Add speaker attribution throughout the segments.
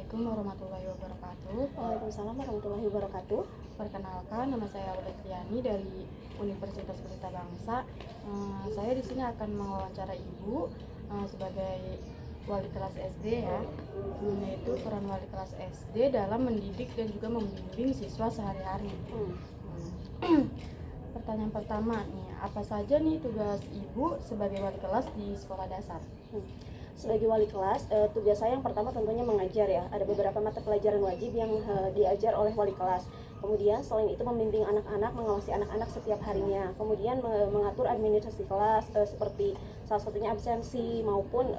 Speaker 1: Assalamualaikum warahmatullahi wabarakatuh.
Speaker 2: Waalaikumsalam warahmatullahi wabarakatuh.
Speaker 1: Perkenalkan, nama saya Aulia Triani dari Universitas Pelita Bangsa. Saya di sini akan mewawancara Ibu sebagai wali kelas SD ya, yaitu peran wali kelas SD dalam mendidik dan juga membimbing siswa sehari-hari. Pertanyaan pertama nih, apa saja nih tugas Ibu sebagai wali kelas di sekolah dasar?
Speaker 2: Sebagai wali kelas, tugas saya yang pertama tentunya mengajar ya. Ada beberapa mata pelajaran wajib yang diajar oleh wali kelas. Kemudian selain itu membimbing anak-anak, mengawasi anak-anak setiap harinya. Kemudian mengatur administrasi kelas seperti salah satunya absensi maupun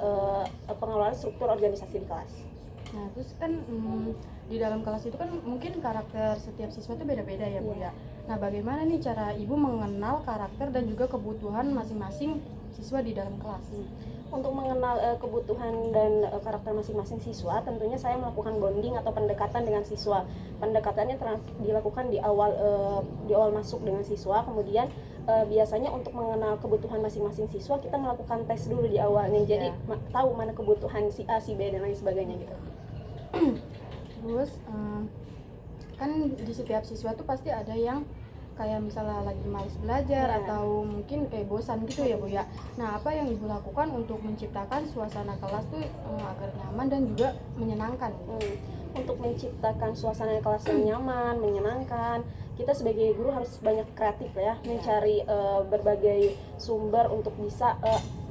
Speaker 2: pengelolaan struktur organisasi di kelas.
Speaker 1: Nah, terus kan di dalam kelas itu kan mungkin karakter setiap siswa itu beda-beda ya, Bu ya. Nah, bagaimana nih cara Ibu mengenal karakter dan juga kebutuhan masing-masing siswa di dalam kelas?
Speaker 2: Untuk mengenal kebutuhan dan karakter masing-masing siswa, tentunya saya melakukan bonding atau pendekatan dengan siswa. Pendekatannya dilakukan di awal masuk dengan siswa. Kemudian biasanya untuk mengenal kebutuhan masing-masing siswa, kita melakukan tes dulu di awalnya. Jadi tahu mana kebutuhan si A, si B dan lain sebagainya gitu.
Speaker 1: Terus kan di setiap siswa tuh pasti ada yang kayak misalnya lagi malas belajar atau mungkin kayak bosan gitu ya, Bu ya. Nah, apa yang Ibu lakukan untuk menciptakan suasana kelas tuh agar nyaman dan juga menyenangkan?
Speaker 2: Untuk menciptakan suasana kelas yang nyaman, menyenangkan, kita sebagai guru harus banyak kreatif ya, mencari berbagai sumber untuk bisa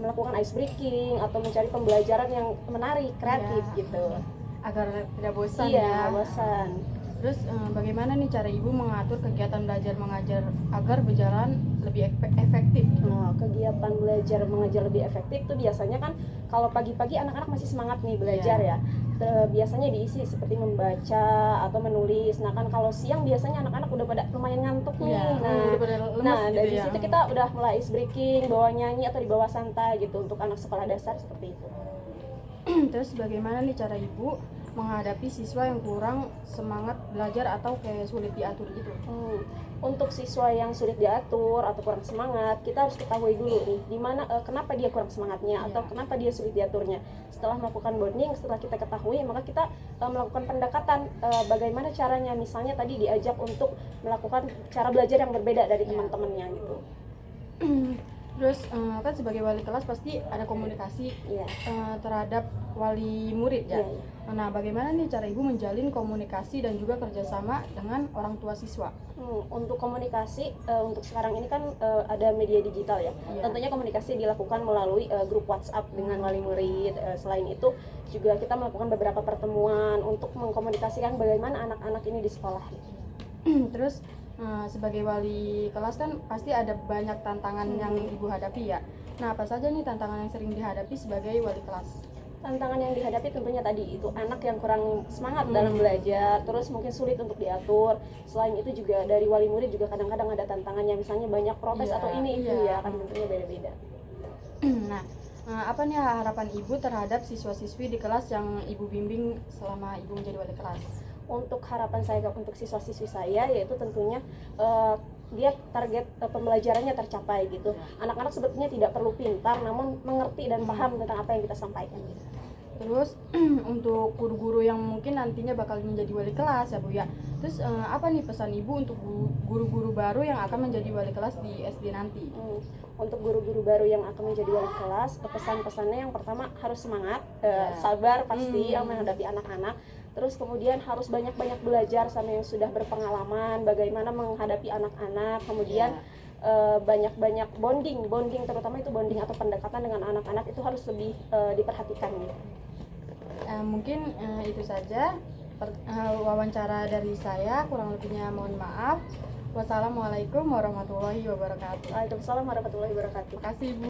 Speaker 2: melakukan ice breaking atau mencari pembelajaran yang menarik, kreatif gitu.
Speaker 1: Agar tidak bosan
Speaker 2: ya. Bosan.
Speaker 1: Terus bagaimana nih cara Ibu mengatur kegiatan belajar mengajar agar berjalan lebih efektif?
Speaker 2: Nah, kegiatan belajar mengajar lebih efektif tuh biasanya kan kalau pagi-pagi anak-anak masih semangat nih belajar ya. Biasanya diisi seperti membaca atau menulis. Nah, kan kalau siang biasanya anak-anak udah pada lumayan ngantuk nih. Dari situ kita udah mulai ice breaking, bawa nyanyi atau dibawa santai gitu untuk anak sekolah dasar seperti itu.
Speaker 1: Terus bagaimana nih cara Ibu menghadapi siswa yang kurang semangat belajar atau kayak sulit diatur gitu?
Speaker 2: Untuk siswa yang sulit diatur atau kurang semangat, kita harus ketahui dulu nih kenapa dia kurang semangatnya atau kenapa dia sulit diaturnya. Setelah melakukan bonding, setelah kita ketahui, maka kita melakukan pendekatan bagaimana caranya. Misalnya tadi diajak untuk melakukan cara belajar yang berbeda dari teman-temannya gitu.
Speaker 1: Terus kan sebagai wali kelas pasti ada komunikasi terhadap wali murid ya. Nah, bagaimana nih cara Ibu menjalin komunikasi dan juga kerjasama dengan orang tua siswa?
Speaker 2: Untuk komunikasi, untuk sekarang ini kan ada media digital ya. Tentunya komunikasi dilakukan melalui grup WhatsApp dengan wali murid. Selain itu juga kita melakukan beberapa pertemuan untuk mengkomunikasikan bagaimana anak-anak ini di sekolah.
Speaker 1: Terus sebagai wali kelas kan pasti ada banyak tantangan yang Ibu hadapi ya. Nah, apa saja nih tantangan yang sering dihadapi sebagai wali kelas?
Speaker 2: Tantangan yang dihadapi tentunya tadi itu anak yang kurang semangat dalam belajar, terus mungkin sulit untuk diatur. Selain itu juga dari wali murid juga kadang-kadang ada tantangannya, misalnya banyak protes atau ini itu ya, kan tentunya beda-beda.
Speaker 1: Nah, apa nih harapan Ibu terhadap siswa-siswi di kelas yang Ibu bimbing selama Ibu menjadi wali kelas?
Speaker 2: Untuk harapan saya untuk siswa-siswi saya yaitu tentunya dia target pembelajarannya tercapai gitu. Anak-anak sebetulnya tidak perlu pintar, namun mengerti dan paham tentang apa yang kita sampaikan gitu.
Speaker 1: Terus untuk guru-guru yang mungkin nantinya bakal menjadi wali kelas ya, Bu ya. Terus apa nih pesan Ibu untuk guru-guru baru yang akan menjadi wali kelas di SD nanti?
Speaker 2: Untuk guru-guru baru yang akan menjadi wali kelas, pesan-pesannya yang pertama harus semangat, sabar pasti yang menghadapi anak-anak. Terus kemudian harus banyak-banyak belajar sama yang sudah berpengalaman, bagaimana menghadapi anak-anak. Kemudian banyak-banyak bonding terutama itu bonding atau pendekatan dengan anak-anak itu harus lebih diperhatikan gitu.
Speaker 1: Mungkin itu saja wawancara dari saya, kurang lebihnya mohon maaf. Wassalamualaikum warahmatullahi wabarakatuh.
Speaker 2: Waalaikumsalam warahmatullahi wabarakatuh.
Speaker 1: Terima kasih, Bu.